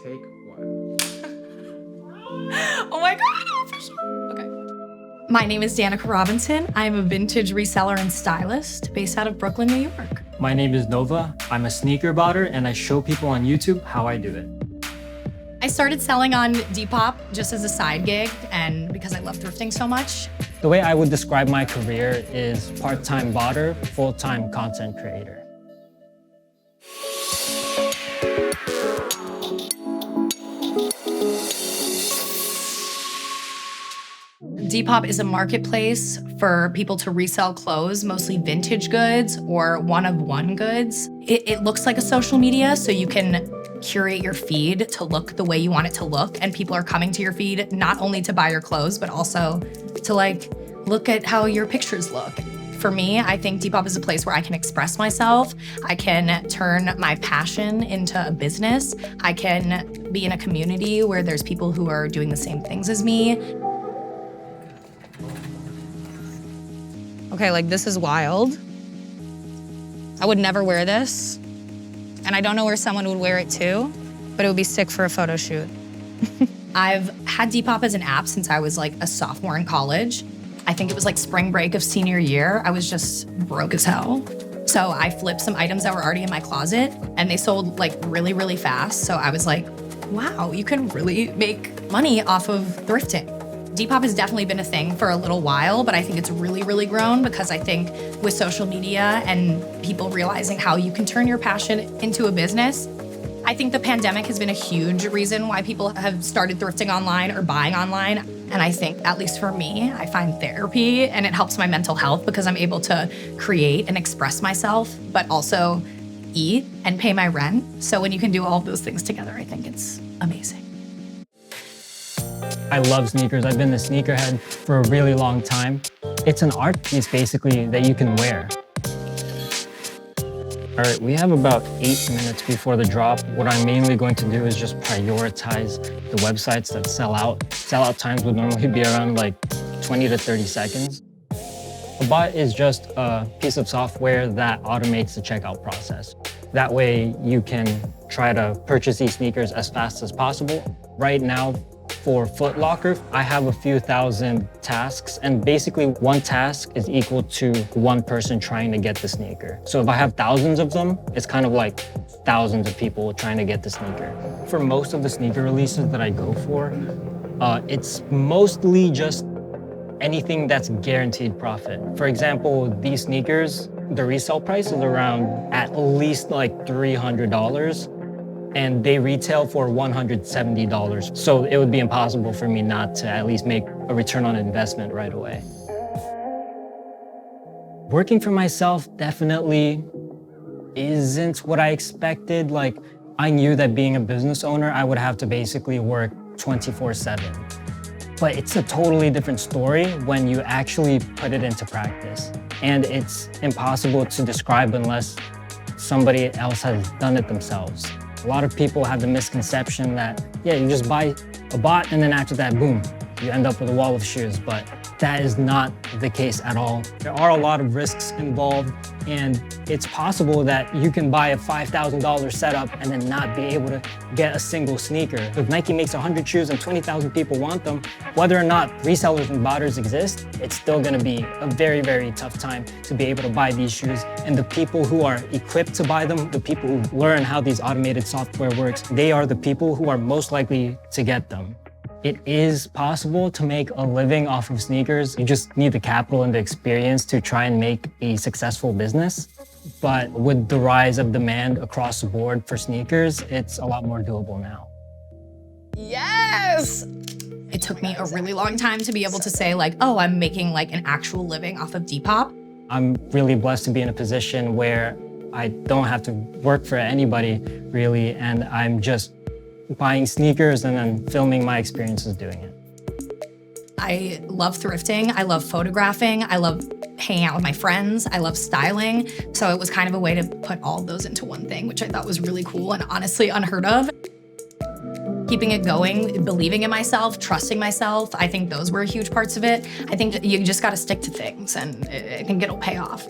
Take one. Oh my God, official. Okay. My name is Danica Robinson. I'm a vintage reseller and stylist based out of Brooklyn, New York. My name is Nova. I'm a sneaker botter and I show people on YouTube how I do it. I started selling on Depop just as a side gig and because I love thrifting so much. The way I would describe my career is part-time botter, full-time content creator. Depop is a marketplace for people to resell clothes, mostly vintage goods or one-of-one goods. It looks like a social media, so you can curate your feed to look the way you want it to look, and people are coming to your feed not only to buy your clothes, but also to look at how your pictures look. For me, I think Depop is a place where I can express myself. I can turn my passion into a business. I can be in a community where there's people who are doing the same things as me. Okay, this is wild. I would never wear this. And I don't know where someone would wear it too, but it would be sick for a photo shoot. I've had Depop as an app since I was a sophomore in college. I think it was spring break of senior year. I was just broke as hell. So I flipped some items that were already in my closet and they sold really, really fast. So I was like, wow, you can really make money off of thrifting. Depop has definitely been a thing for a little while, but I think it's really, really grown because I think with social media and people realizing how you can turn your passion into a business, I think the pandemic has been a huge reason why people have started thrifting online or buying online. And I think, at least for me, I find therapy and it helps my mental health because I'm able to create and express myself, but also eat and pay my rent. So when you can do all of those things together, I think it's amazing. I love sneakers. I've been a sneakerhead for a really long time. It's an art piece, basically, that you can wear. All right, we have about 8 minutes before the drop. What I'm mainly going to do is just prioritize the websites that sell out. Sellout times would normally be around 20 to 30 seconds. A bot is just a piece of software that automates the checkout process. That way you can try to purchase these sneakers as fast as possible. Right now, for Foot Locker, I have a few thousand tasks, and basically one task is equal to one person trying to get the sneaker. So if I have thousands of them, it's kind of like thousands of people trying to get the sneaker. For most of the sneaker releases that I go for, it's mostly just anything that's guaranteed profit. For example, these sneakers, the resale price is around at least $300. And they retail for $170. So it would be impossible for me not to at least make a return on investment right away. Working for myself definitely isn't what I expected. I knew that being a business owner, I would have to basically work 24/7. But it's a totally different story when you actually put it into practice. And it's impossible to describe unless somebody else has done it themselves. A lot of people have the misconception that, you just buy a bot and then after that, boom, you end up with a wall of shoes, but that is not the case at all. There are a lot of risks involved, and it's possible that you can buy a $5,000 setup and then not be able to get a single sneaker. If Nike makes 100 shoes and 20,000 people want them, whether or not resellers and botters exist, it's still gonna be a very, very tough time to be able to buy these shoes. And the people who are equipped to buy them, the people who learn how these automated software works, they are the people who are most likely to get them. It is possible to make a living off of sneakers. You just need the capital and the experience to try and make a successful business. But with the rise of demand across the board for sneakers, it's a lot more doable now. Yes! It took me a really long time to be able to say oh, I'm making an actual living off of Depop. I'm really blessed to be in a position where I don't have to work for anybody really, and I'm just buying sneakers and then filming my experiences doing it. I love thrifting, I love photographing, I love hanging out with my friends, I love styling. So it was kind of a way to put all of those into one thing, which I thought was really cool and honestly unheard of. Keeping it going, believing in myself, trusting myself, I think those were huge parts of it. I think you just gotta stick to things and I think it'll pay off.